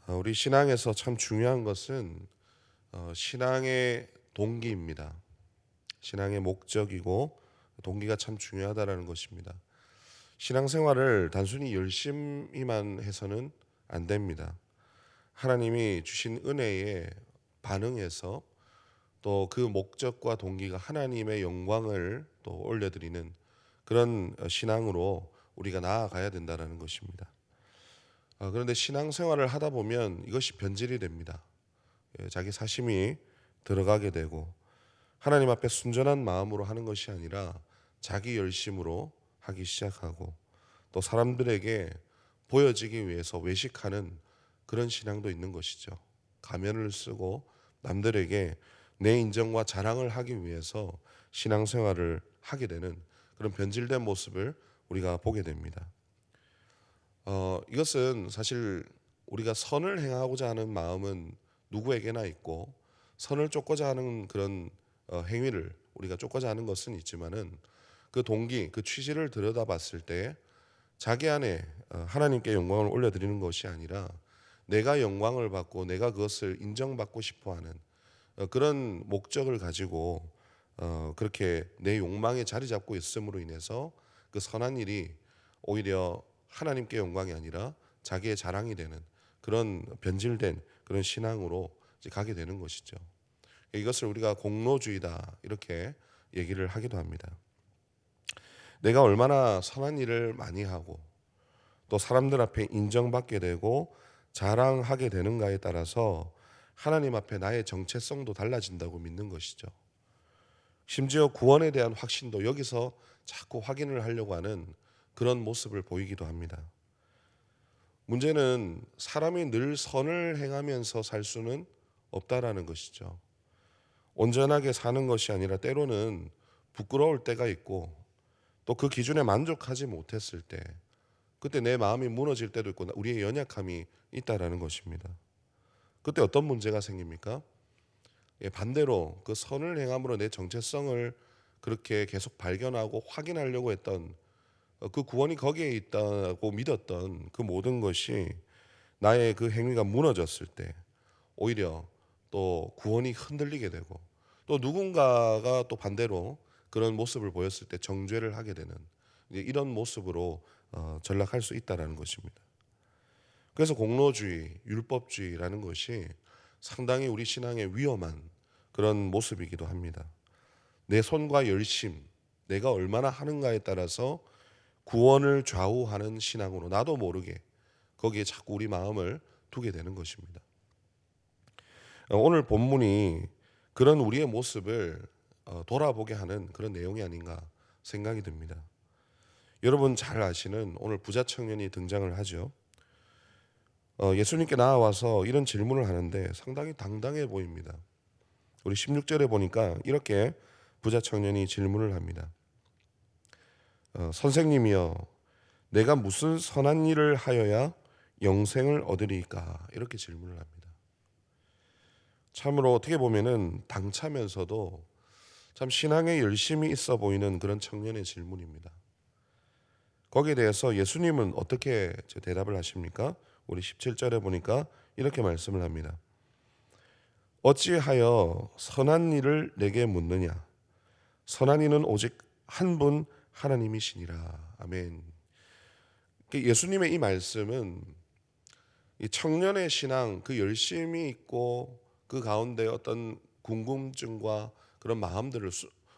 우리 신앙에서 참 중요한 것은 신앙의 동기입니다. 신앙의 목적이고 동기가 참 중요하다라는 것입니다. 신앙생활을 단순히 열심히만 해서는 안 됩니다. 하나님이 주신 은혜에 반응해서 또 그 목적과 동기가 하나님의 영광을 또 올려드리는 그런 신앙으로 우리가 나아가야 된다는 것입니다. 그런데 신앙생활을 하다 보면 이것이 변질이 됩니다. 자기 사심이 들어가게 되고 하나님 앞에 순전한 마음으로 하는 것이 아니라 자기 열심으로 하기 시작하고 또 사람들에게 보여지기 위해서 외식하는 그런 신앙도 있는 것이죠. 가면을 쓰고 남들에게 내 인정과 자랑을 하기 위해서 신앙생활을 하게 되는 그런 변질된 모습을 우리가 보게 됩니다. 이것은 사실 우리가 선을 행하고자 하는 마음은 누구에게나 있고 선을 쫓고자 하는 그런 행위를 우리가 쫓고자 하는 것은 있지만은 그 동기, 그 취지를 들여다봤을 때 자기 안에 하나님께 영광을 올려드리는 것이 아니라 내가 영광을 받고 내가 그것을 인정받고 싶어하는 그런 목적을 가지고 그렇게 내 욕망에 자리 잡고 있음으로 인해서 그 선한 일이 오히려 하나님께 영광이 아니라 자기의 자랑이 되는 그런 변질된 그런 신앙으로 이제 가게 되는 것이죠. 이것을 우리가 공로주의다 이렇게 얘기를 하기도 합니다. 내가 얼마나 선한 일을 많이 하고 또 사람들 앞에 인정받게 되고 자랑하게 되는가에 따라서 하나님 앞에 나의 정체성도 달라진다고 믿는 것이죠. 심지어 구원에 대한 확신도 여기서 자꾸 확인을 하려고 하는 그런 모습을 보이기도 합니다. 문제는 사람이 늘 선을 행하면서 살 수는 없다라는 것이죠. 온전하게 사는 것이 아니라 때로는 부끄러울 때가 있고 또 그 기준에 만족하지 못했을 때 그때 내 마음이 무너질 때도 있고 우리의 연약함이 있다라는 것입니다. 그때 어떤 문제가 생깁니까? 반대로 그 선을 행함으로 내 정체성을 그렇게 계속 발견하고 확인하려고 했던 그 구원이 거기에 있다고 믿었던 그 모든 것이 나의 그 행위가 무너졌을 때 오히려 또 구원이 흔들리게 되고 또 누군가가 또 반대로 그런 모습을 보였을 때 정죄를 하게 되는 이런 모습으로 전락할 수 있다라는 것입니다. 그래서 공로주의, 율법주의라는 것이 상당히 우리 신앙에 위험한 그런 모습이기도 합니다. 내 손과 열심, 내가 얼마나 하는가에 따라서 구원을 좌우하는 신앙으로 나도 모르게 거기에 자꾸 우리 마음을 두게 되는 것입니다. 오늘 본문이 그런 우리의 모습을 돌아보게 하는 그런 내용이 아닌가 생각이 듭니다. 여러분 잘 아시는 오늘 부자 청년이 등장을 하죠. 예수님께 나와서 이런 질문을 하는데 상당히 당당해 보입니다. 우리 16절에 보니까 이렇게 부자 청년이 질문을 합니다. 선생님이여, 내가 무슨 선한 일을 하여야 영생을 얻으리까? 이렇게 질문을 합니다. 참으로 어떻게 보면은 당차면서도 참 신앙에 열심이 있어 보이는 그런 청년의 질문입니다. 거기에 대해서 예수님은 어떻게 대답을 하십니까? 우리 17절에 보니까 이렇게 말씀을 합니다. 어찌하여 선한 일을 내게 묻느냐? 선한 이는 오직 한 분 하나님이시니라. 아멘. 예수님의 이 말씀은 이 청년의 신앙, 그 열심이 있고 그 가운데 어떤 궁금증과 그런 마음들을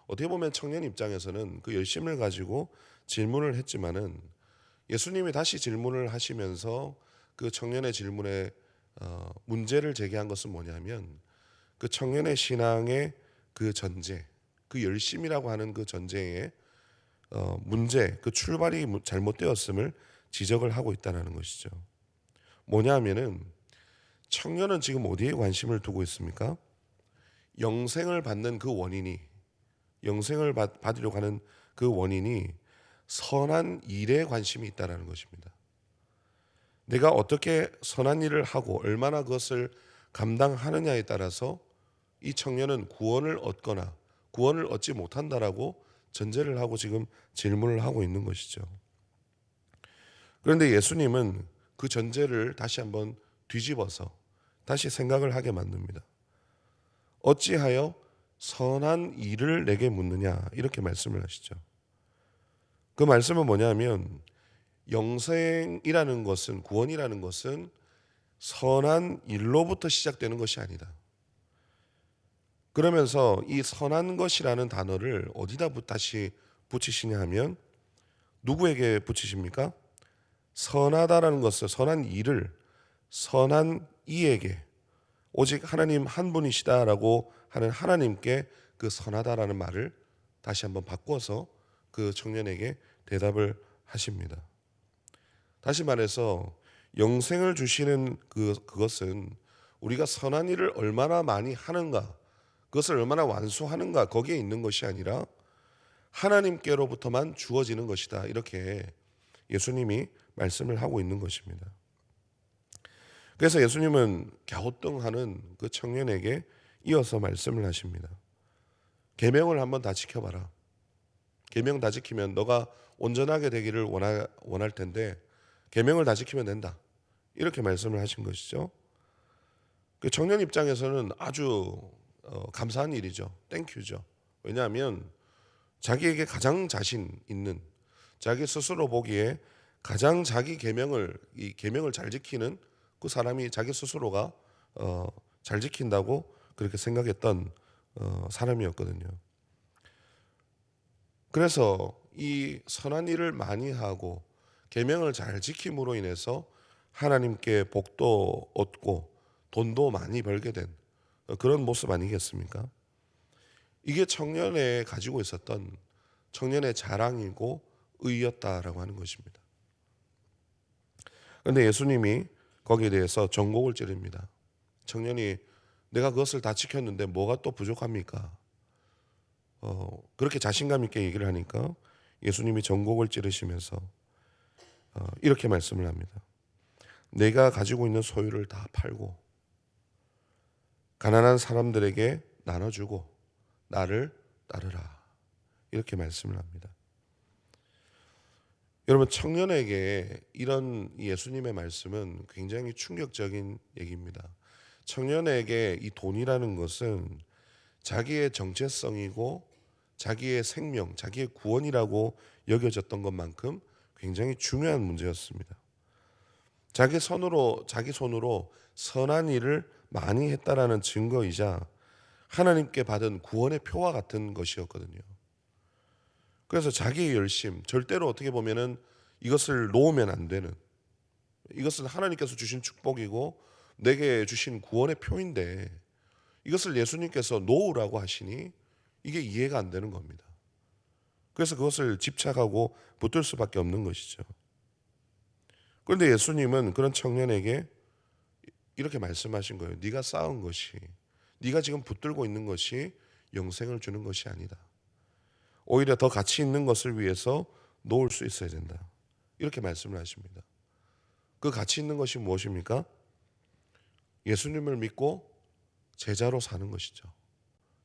어떻게 보면 청년 입장에서는 그 열심을 가지고 질문을 했지만은 예수님이 다시 질문을 하시면서 그 청년의 질문에 문제를 제기한 것은 뭐냐면 그 청년의 신앙의 그 전제, 그 열심이라고 하는 그 전제의 문제, 그 출발이 잘못되었음을 지적을 하고 있다는 것이죠. 뭐냐면은 청년은 지금 어디에 관심을 두고 있습니까? 영생을 받는 그 원인이, 영생을 받으려고 하는 그 원인이 선한 일에 관심이 있다는 것입니다. 내가 어떻게 선한 일을 하고 얼마나 그것을 감당하느냐에 따라서 이 청년은 구원을 얻거나 구원을 얻지 못한다라고 전제를 하고 지금 질문을 하고 있는 것이죠. 그런데 예수님은 그 전제를 다시 한번 뒤집어서 다시 생각을 하게 만듭니다. 어찌하여 선한 일을 내게 묻느냐 이렇게 말씀을 하시죠. 그 말씀은 뭐냐면 영생이라는 것은 구원이라는 것은 선한 일로부터 시작되는 것이 아니다. 그러면서 이 선한 것이라는 단어를 어디다 다시 붙이시냐 하면 누구에게 붙이십니까? 선하다라는 것을 선한 일을 선한 이에게 오직 하나님 한 분이시다라고 하는 하나님께 그 선하다라는 말을 다시 한번 바꿔서 그 청년에게 대답을 하십니다. 다시 말해서 영생을 주시는 그것은 우리가 선한 일을 얼마나 많이 하는가, 그것을 얼마나 완수하는가 거기에 있는 것이 아니라 하나님께로부터만 주어지는 것이다. 이렇게 예수님이 말씀을 하고 있는 것입니다. 그래서 예수님은 갸우뚱하는 그 청년에게 이어서 말씀을 하십니다. 계명을 한번 다 지켜봐라. 계명 다 지키면 너가 온전하게 되기를 원할 텐데 계명을 다 지키면 된다. 이렇게 말씀을 하신 것이죠. 그 청년 입장에서는 아주 감사한 일이죠. 땡큐죠. 왜냐하면 자기에게 가장 자신 있는, 자기 스스로 보기에 가장 자기 이 계명을 잘 지키는 그 사람이 자기 스스로가 잘 지킨다고 그렇게 생각했던 사람이었거든요. 그래서 이 선한 일을 많이 하고 계명을 잘 지킴으로 인해서 하나님께 복도 얻고 돈도 많이 벌게 된 그런 모습 아니겠습니까? 이게 청년에 가지고 있었던 청년의 자랑이고 의였다라고 하는 것입니다. 그런데 예수님이 거기에 대해서 전곡을 찌릅니다. 청년이 내가 그것을 다 지켰는데 뭐가 또 부족합니까? 그렇게 자신감 있게 얘기를 하니까 예수님이 전곡을 찌르시면서 이렇게 말씀을 합니다. 내가 가지고 있는 소유를 다 팔고 가난한 사람들에게 나눠주고 나를 따르라. 이렇게 말씀을 합니다. 여러분, 청년에게 이런 예수님의 말씀은 굉장히 충격적인 얘기입니다. 청년에게 이 돈이라는 것은 자기의 정체성이고 자기의 생명, 자기의 구원이라고 여겨졌던 것만큼 굉장히 중요한 문제였습니다. 자기 손으로 선한 일을 많이 했다라는 증거이자 하나님께 받은 구원의 표와 같은 것이었거든요. 그래서 자기의 열심, 절대로 어떻게 보면은 이것을 놓으면 안 되는, 이것은 하나님께서 주신 축복이고 내게 주신 구원의 표인데 이것을 예수님께서 놓으라고 하시니 이게 이해가 안 되는 겁니다. 그래서 그것을 집착하고 붙들 수밖에 없는 것이죠. 그런데 예수님은 그런 청년에게 이렇게 말씀하신 거예요. 네가 쌓은 것이, 네가 지금 붙들고 있는 것이 영생을 주는 것이 아니다. 오히려 더 가치 있는 것을 위해서 놓을 수 있어야 된다. 이렇게 말씀을 하십니다. 그 가치 있는 것이 무엇입니까? 예수님을 믿고 제자로 사는 것이죠.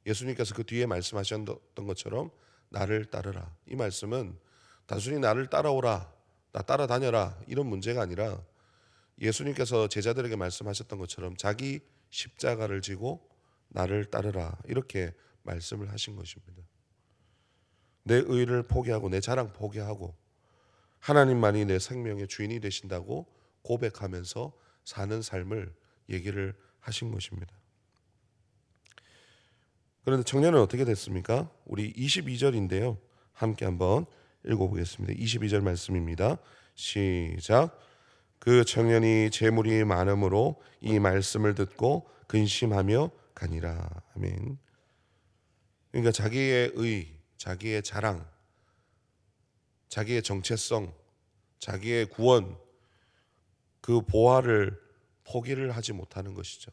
예수님께서 그 뒤에 말씀하셨던 것처럼 나를 따르라. 이 말씀은 단순히 나를 따라오라, 나 따라다녀라 이런 문제가 아니라 예수님께서 제자들에게 말씀하셨던 것처럼 자기 십자가를 지고 나를 따르라 이렇게 말씀을 하신 것입니다. 내 의를 포기하고 내 자랑 포기하고 하나님만이 내 생명의 주인이 되신다고 고백하면서 사는 삶을 얘기를 하신 것입니다. 그런데 청년은 어떻게 됐습니까? 우리 22절인데요. 함께 한번 읽어보겠습니다. 22절 말씀입니다. 시작. 그 청년이 재물이 많음으로 이 말씀을 듣고 근심하며 가니라. 아멘. 그러니까 자기의 의, 자기의 자랑, 자기의 정체성, 자기의 구원, 그 보화를 포기를 하지 못하는 것이죠.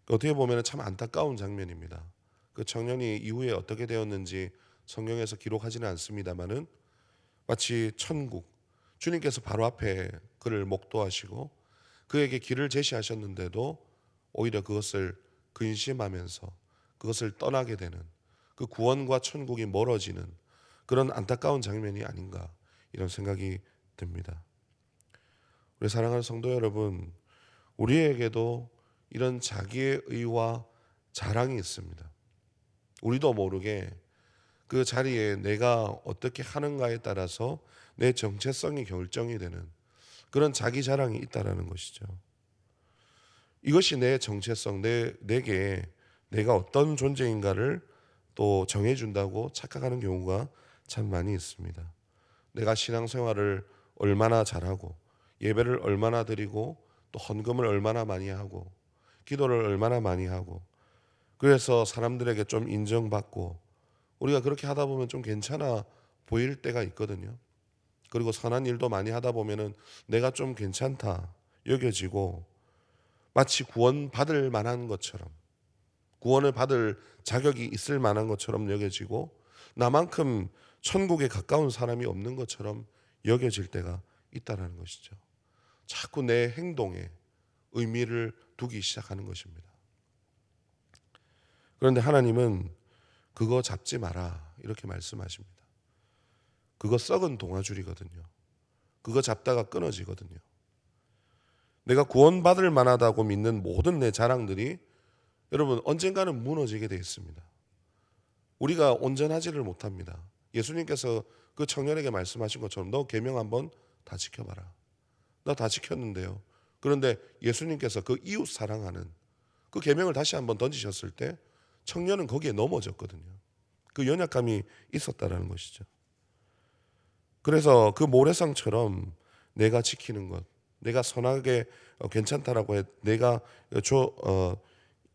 어떻게 보면 참 안타까운 장면입니다. 그 청년이 이후에 어떻게 되었는지 성경에서 기록하지는 않습니다만은 마치 천국, 주님께서 바로 앞에 그를 목도하시고 그에게 길을 제시하셨는데도 오히려 그것을 근심하면서 그것을 떠나게 되는, 그 구원과 천국이 멀어지는 그런 안타까운 장면이 아닌가 이런 생각이 듭니다. 우리 사랑하는 성도 여러분, 우리에게도 이런 자기의 의와 자랑이 있습니다. 우리도 모르게 그 자리에 내가 어떻게 하는가에 따라서 내 정체성이 결정이 되는 그런 자기 자랑이 있다라는 것이죠. 이것이 내 정체성, 내게 내가 어떤 존재인가를 또 정해준다고 착각하는 경우가 참 많이 있습니다. 내가 신앙생활을 얼마나 잘하고 예배를 얼마나 드리고 또 헌금을 얼마나 많이 하고 기도를 얼마나 많이 하고 그래서 사람들에게 좀 인정받고 우리가 그렇게 하다 보면 좀 괜찮아 보일 때가 있거든요. 그리고 선한 일도 많이 하다 보면은 내가 좀 괜찮다 여겨지고 마치 구원받을 만한 것처럼 구원을 받을 자격이 있을 만한 것처럼 여겨지고 나만큼 천국에 가까운 사람이 없는 것처럼 여겨질 때가 있다는 것이죠. 자꾸 내 행동에 의미를 두기 시작하는 것입니다. 그런데 하나님은 그거 잡지 마라 이렇게 말씀하십니다. 그거 썩은 동아줄이거든요. 그거 잡다가 끊어지거든요. 내가 구원받을 만하다고 믿는 모든 내 자랑들이 여러분 언젠가는 무너지게 되어 있습니다. 우리가 온전하지를 못합니다. 예수님께서 그 청년에게 말씀하신 것처럼 너 계명 한번 다 지켜봐라. 나 다 지켰는데요. 그런데 예수님께서 그 이웃 사랑하는 그 계명을 다시 한번 던지셨을 때 청년은 거기에 넘어졌거든요. 그 연약함이 있었다라는 것이죠. 그래서 그 모래성처럼 내가 지키는 것, 내가 선하게 괜찮다라고 해 내가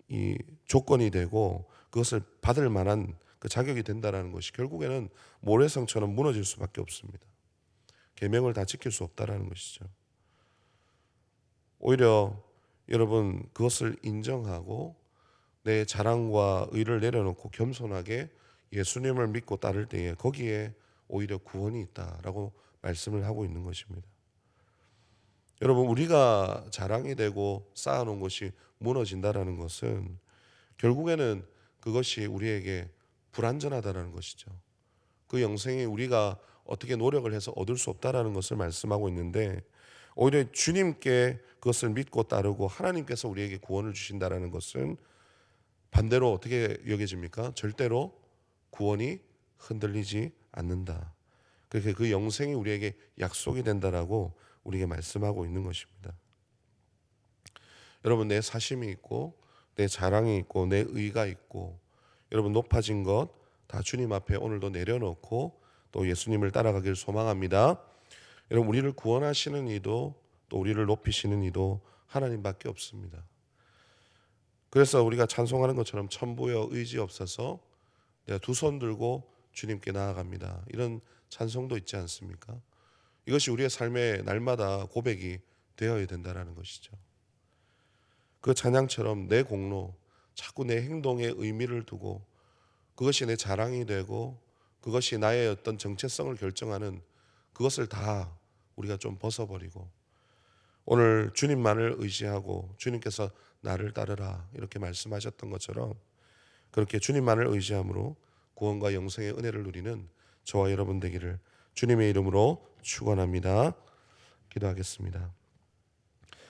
이 조건이 되고 그것을 받을 만한 그 자격이 된다라는 것이 결국에는 모래성처럼 무너질 수밖에 없습니다. 계명을 다 지킬 수 없다라는 것이죠. 오히려 여러분 그것을 인정하고 내 자랑과 의를 내려놓고 겸손하게 예수님을 믿고 따를 때에 거기에 오히려 구원이 있다라고 말씀을 하고 있는 것입니다. 여러분 우리가 자랑이 되고 쌓아놓은 것이 무너진다라는 것은 결국에는 그것이 우리에게 불완전하다라는 것이죠. 그 영생이 우리가 어떻게 노력을 해서 얻을 수 없다라는 것을 말씀하고 있는데 오히려 주님께 그것을 믿고 따르고 하나님께서 우리에게 구원을 주신다라는 것은 반대로 어떻게 여겨집니까? 절대로 구원이 흔들리지 않는다. 그렇게 그 영생이 우리에게 약속이 된다라고 우리에게 말씀하고 있는 것입니다. 여러분 내 사심이 있고 내 자랑이 있고 내 의가 있고 여러분 높아진 것 다 주님 앞에 오늘도 내려놓고 또 예수님을 따라가기를 소망합니다. 여러분 우리를 구원하시는 이도 또 우리를 높이시는 이도 하나님밖에 없습니다. 그래서 우리가 찬송하는 것처럼 천부여 의지 없어서 내가 두 손 들고 주님께 나아갑니다. 이런 찬송도 있지 않습니까? 이것이 우리의 삶의 날마다 고백이 되어야 된다는 것이죠. 그 찬양처럼 내 공로, 자꾸 내 행동에 의미를 두고 그것이 내 자랑이 되고 그것이 나의 어떤 정체성을 결정하는 그것을 다 우리가 좀 벗어버리고 오늘 주님만을 의지하고 주님께서 나를 따르라 이렇게 말씀하셨던 것처럼 그렇게 주님만을 의지함으로 구원과 영생의 은혜를 누리는 저와 여러분 되기를 주님의 이름으로 축원합니다. 기도하겠습니다.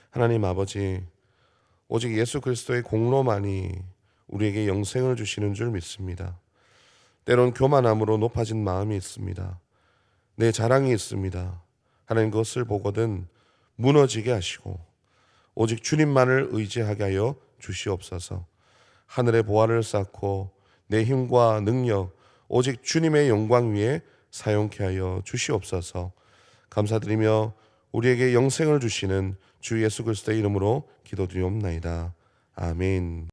하나님 아버지 오직 예수 그리스도의 공로만이 우리에게 영생을 주시는 줄 믿습니다. 때론 교만함으로 높아진 마음이 있습니다. 내 자랑이 있습니다. 하나님 그것을 보거든 무너지게 하시고 오직 주님만을 의지하게 하여 주시옵소서. 하늘의 보화를 쌓고 내 힘과 능력 오직 주님의 영광 위에 사용케 하여 주시옵소서. 감사드리며 우리에게 영생을 주시는 주 예수 그리스도의 이름으로 기도드리옵나이다. 아멘.